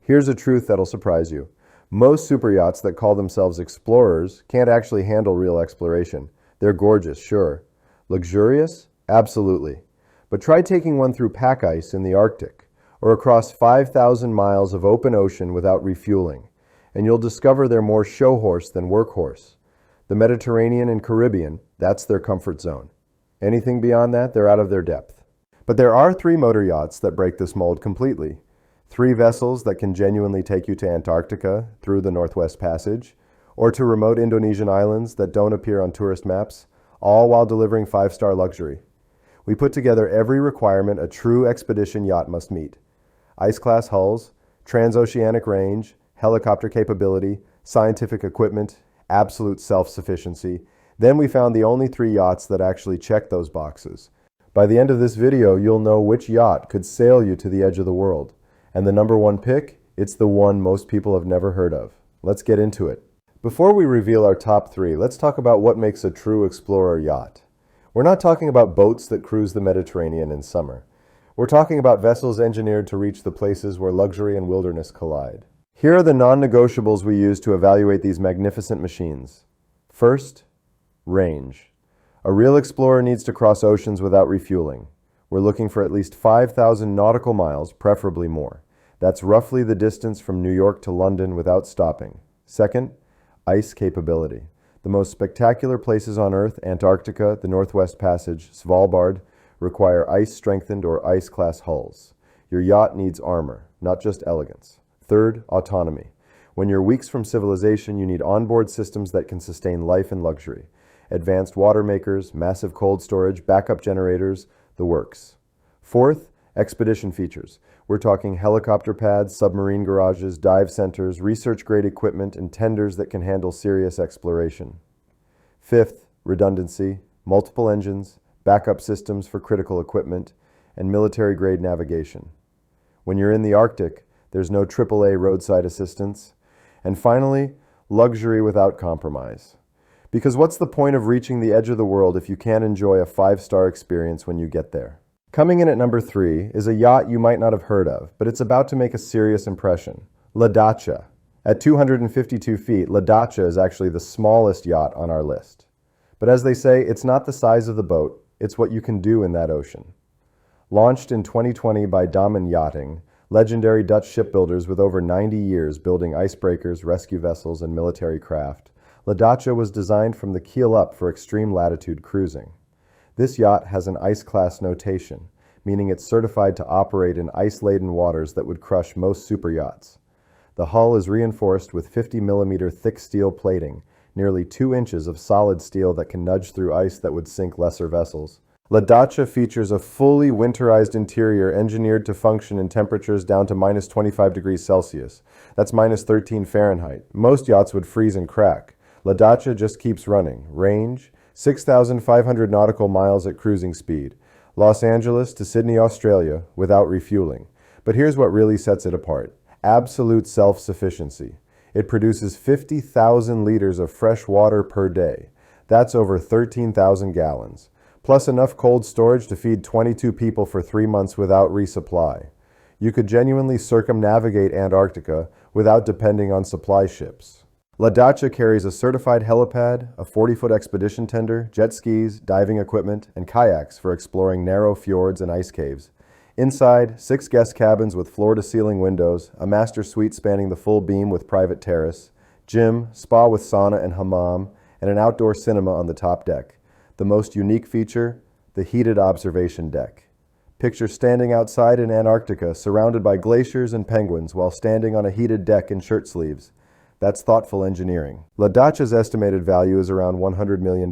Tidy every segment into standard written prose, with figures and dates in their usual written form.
Here's a truth that'll surprise you. Most superyachts that call themselves explorers can't actually handle real exploration. They're gorgeous, sure. Luxurious? Absolutely. But try taking one through pack ice in the Arctic, or across 5,000 miles of open ocean without refueling, and you'll discover they're more show horse than workhorse. The Mediterranean and Caribbean, that's their comfort zone. Anything beyond that, they're out of their depth. But there are 3 motor yachts that break this mold completely. 3 vessels that can genuinely take you to Antarctica through the Northwest Passage, or to remote Indonesian islands that don't appear on tourist maps, all while delivering 5-star luxury. We put together every requirement a true expedition yacht must meet. Ice-class hulls, trans-oceanic range, helicopter capability, scientific equipment, absolute self-sufficiency. Then we found the only 3 yachts that actually check those boxes. By the end of this video, you'll know which yacht could sail you to the edge of the world. And the number 1 pick, it's the one most people have never heard of. Let's get into it. Before we reveal our top 3, let's talk about what makes a true explorer yacht. We're not talking about boats that cruise the Mediterranean in summer. We're talking about vessels engineered to reach the places where luxury and wilderness collide. Here are the non-negotiables we use to evaluate these magnificent machines. First, range. A real explorer needs to cross oceans without refueling. We're looking for at least 5,000 nautical miles, preferably more. That's roughly the distance from New York to London without stopping. Second, ice capability. The most spectacular places on Earth, Antarctica, the Northwest Passage, Svalbard, require ice-strengthened or ice-class hulls. Your yacht needs armor, not just elegance. Third, autonomy. When you're weeks from civilization, you need onboard systems that can sustain life and luxury. Advanced water makers, massive cold storage, backup generators, the works. Fourth, expedition features. We're talking helicopter pads, submarine garages, dive centers, research-grade equipment, and tenders that can handle serious exploration. Fifth, redundancy, multiple engines, backup systems for critical equipment, and military-grade navigation. When you're in the Arctic, there's no AAA roadside assistance. And finally, luxury without compromise. Because what's the point of reaching the edge of the world if you can't enjoy a 5-star experience when you get there? Coming in at number 3 is a yacht you might not have heard of, but it's about to make a serious impression. Datcha. At 252 feet, Datcha is actually the smallest yacht on our list. But as they say, it's not the size of the boat, it's what you can do in that ocean. Launched in 2020 by Damen yachting, legendary Dutch shipbuilders with over 90 years building icebreakers, rescue vessels, and military craft, Datcha was designed from the keel up for extreme latitude cruising. This yacht has an ice-class notation, meaning it's certified to operate in ice-laden waters that would crush most superyachts. The hull is reinforced with 50mm thick steel plating, nearly 2 inches of solid steel that can nudge through ice that would sink lesser vessels. Datcha features a fully winterized interior engineered to function in temperatures down to minus 25 degrees Celsius. That's minus 13 Fahrenheit. Most yachts would freeze and crack. Datcha just keeps running. Range, 6,500 nautical miles at cruising speed. Los Angeles to Sydney, Australia, without refueling. But here's what really sets it apart. Absolute self-sufficiency. It produces 50,000 liters of fresh water per day. That's over 13,000 gallons. Plus enough cold storage to feed 22 people for 3 months without resupply. You could genuinely circumnavigate Antarctica without depending on supply ships. Datcha carries a certified helipad, a 40-foot expedition tender, jet skis, diving equipment, and kayaks for exploring narrow fjords and ice caves. Inside, 6 guest cabins with floor-to-ceiling windows, a master suite spanning the full beam with private terrace, gym, spa with sauna and hammam, and an outdoor cinema on the top deck. The most unique feature, the heated observation deck. Picture standing outside in Antarctica surrounded by glaciers and penguins while standing on a heated deck in shirt sleeves. That's thoughtful engineering. Datcha's estimated value is around $100 million.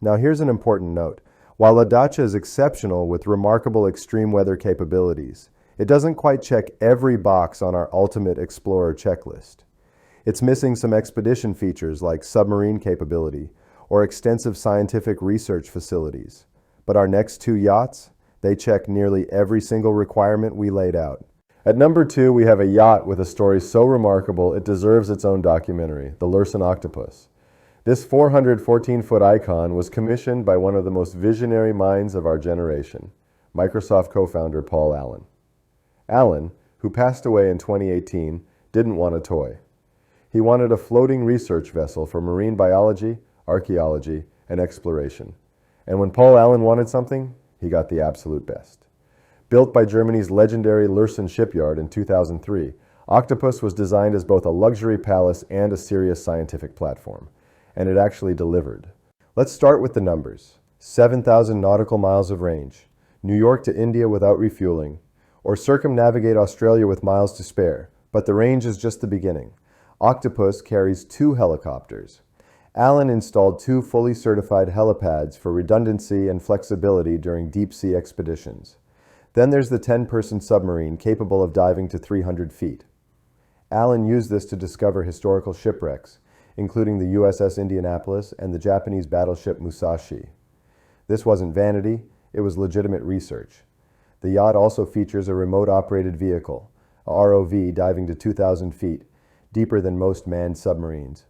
Now here's an important note. While Datcha is exceptional with remarkable extreme weather capabilities, it doesn't quite check every box on our ultimate explorer checklist. It's missing some expedition features like submarine capability or extensive scientific research facilities. But our next 2 yachts, they check nearly every single requirement we laid out. At number 2, we have a yacht with a story so remarkable it deserves its own documentary, the Lürssen Octopus. This 414-foot icon was commissioned by one of the most visionary minds of our generation, Microsoft co-founder Paul Allen. Allen, who passed away in 2018, didn't want a toy. He wanted a floating research vessel for marine biology, archaeology, and exploration. And when Paul Allen wanted something, he got the absolute best. Built by Germany's legendary Lürssen shipyard in 2003, Octopus was designed as both a luxury palace and a serious scientific platform. And it actually delivered. Let's start with the numbers. 7,000 nautical miles of range, New York to India without refueling, or circumnavigate Australia with miles to spare. But the range is just the beginning. Octopus carries 2 helicopters. Allen installed 2 fully certified helipads for redundancy and flexibility during deep-sea expeditions. Then there's the 10-person submarine capable of diving to 300 feet. Allen used this to discover historical shipwrecks, including the USS Indianapolis and the Japanese battleship Musashi. This wasn't vanity, it was legitimate research. The yacht also features a remote-operated vehicle, a ROV diving to 2,000 feet, deeper than most manned submarines,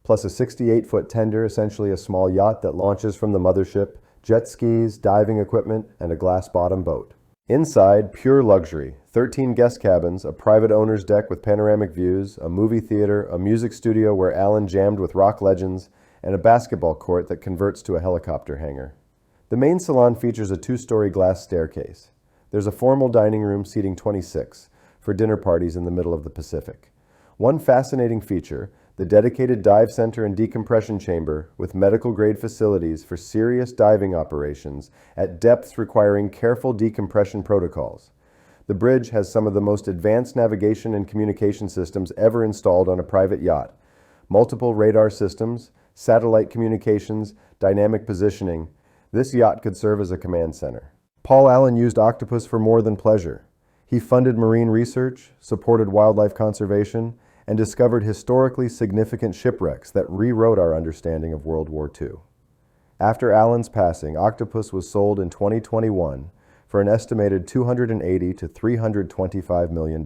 plus a 68-foot tender, essentially a small yacht that launches from the mothership, jet skis, diving equipment, and a glass-bottom boat. Inside, pure luxury. 13 guest cabins, a private owner's deck with panoramic views, a movie theater, a music studio where Allen jammed with rock legends, and a basketball court that converts to a helicopter hangar. The main salon features a 2-story glass staircase. There's a formal dining room seating 26 for dinner parties in the middle of the Pacific. One fascinating feature, the dedicated dive center and decompression chamber with medical-grade facilities for serious diving operations at depths requiring careful decompression protocols. The bridge has some of the most advanced navigation and communication systems ever installed on a private yacht. Multiple radar systems, satellite communications, dynamic positioning. This yacht could serve as a command center. Paul Allen used Octopus for more than pleasure. He funded marine research, supported wildlife conservation, and discovered historically significant shipwrecks that rewrote our understanding of World War II. After Allen's passing, Octopus was sold in 2021 for an estimated $280 to $325 million.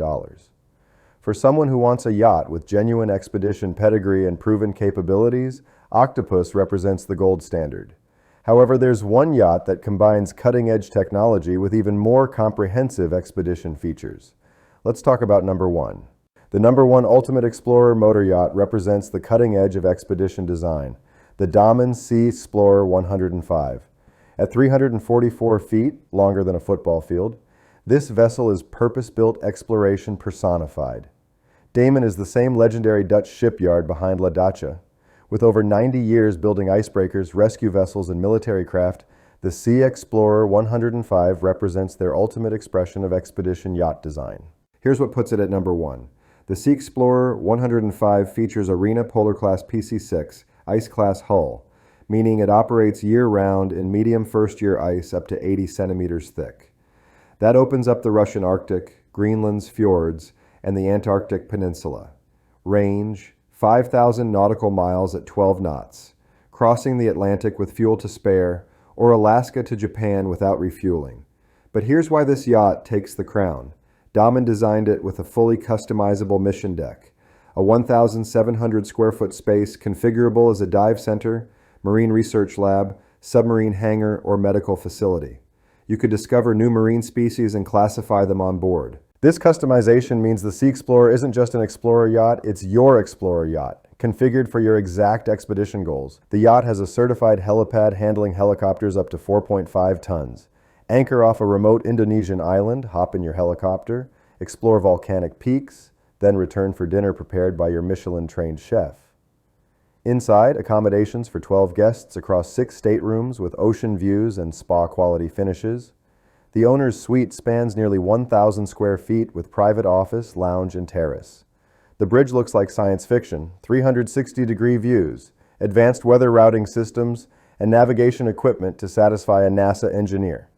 For someone who wants a yacht with genuine expedition pedigree and proven capabilities, Octopus represents the gold standard. However, there's one yacht that combines cutting-edge technology with even more comprehensive expedition features. Let's talk about number 1. The number 1 Ultimate Explorer motor yacht represents the cutting edge of expedition design, the Damen Sea Explorer 105. At 344 feet, longer than a football field, this vessel is purpose-built exploration personified. Damen is the same legendary Dutch shipyard behind Datcha. With over 90 years building icebreakers, rescue vessels, and military craft, the Sea Explorer 105 represents their ultimate expression of expedition yacht design. Here's what puts it at number 1. The Sea Explorer 105 features Arena Polar Class PC6 ice class hull, meaning it operates year-round in medium first-year ice up to 80 centimeters thick. That opens up the Russian Arctic, Greenland's fjords, and the Antarctic Peninsula. Range, 5,000 nautical miles at 12 knots, crossing the Atlantic with fuel to spare, or Alaska to Japan without refueling. But here's why this yacht takes the crown. Damen designed it with a fully customizable mission deck, a 1,700 square foot space configurable as a dive center, marine research lab, submarine hangar, or medical facility. You could discover new marine species and classify them on board. This customization means the Sea Explorer isn't just an explorer yacht, it's your explorer yacht, configured for your exact expedition goals. The yacht has a certified helipad handling helicopters up to 4.5 tons. Anchor off a remote Indonesian island, hop in your helicopter, explore volcanic peaks, then return for dinner prepared by your Michelin-trained chef. Inside, accommodations for 12 guests across 6 staterooms with ocean views and spa-quality finishes. The owner's suite spans nearly 1,000 square feet with private office, lounge, and terrace. The bridge looks like science fiction, 360-degree views, advanced weather routing systems, and navigation equipment to satisfy a NASA engineer.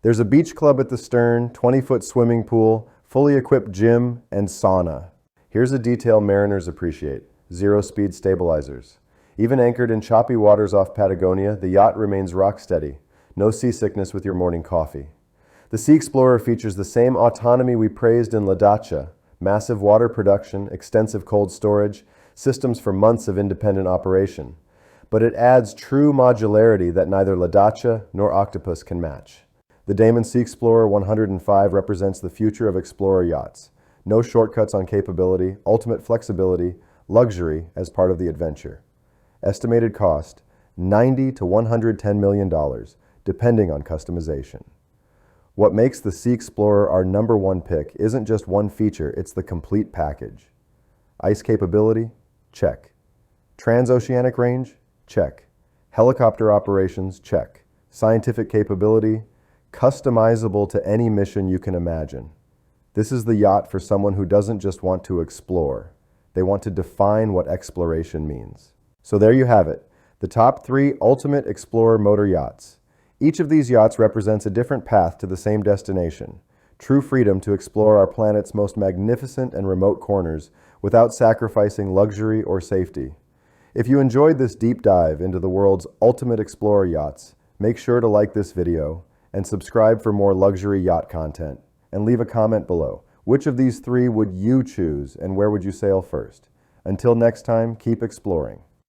There's a beach club at the stern, 20-foot swimming pool, fully equipped gym, and sauna. Here's a detail mariners appreciate: zero-speed stabilizers. Even anchored in choppy waters off Patagonia, the yacht remains rock steady. No seasickness with your morning coffee. The Sea Explorer features the same autonomy we praised in Datcha: massive water production, extensive cold storage, systems for months of independent operation. But it adds true modularity that neither Datcha nor Octopus can match. The Damen Sea Explorer 105 represents the future of explorer yachts. No shortcuts on capability, ultimate flexibility, luxury as part of the adventure. Estimated cost, $90 to $110 million, depending on customization. What makes the Sea Explorer our #1 pick isn't just one feature, it's the complete package. Ice capability? Check. Trans-oceanic range? Check. Helicopter operations? Check. Scientific capability? Customizable to any mission you can imagine. This is the yacht for someone who doesn't just want to explore. They want to define what exploration means. So there you have it, the top 3 ultimate explorer motor yachts. Each of these yachts represents a different path to the same destination, true freedom to explore our planet's most magnificent and remote corners without sacrificing luxury or safety. If you enjoyed this deep dive into the world's ultimate explorer yachts, make sure to like this video and subscribe for more luxury yacht content, and leave a comment below. Which of these 3 would you choose and where would you sail first? Until next time, keep exploring.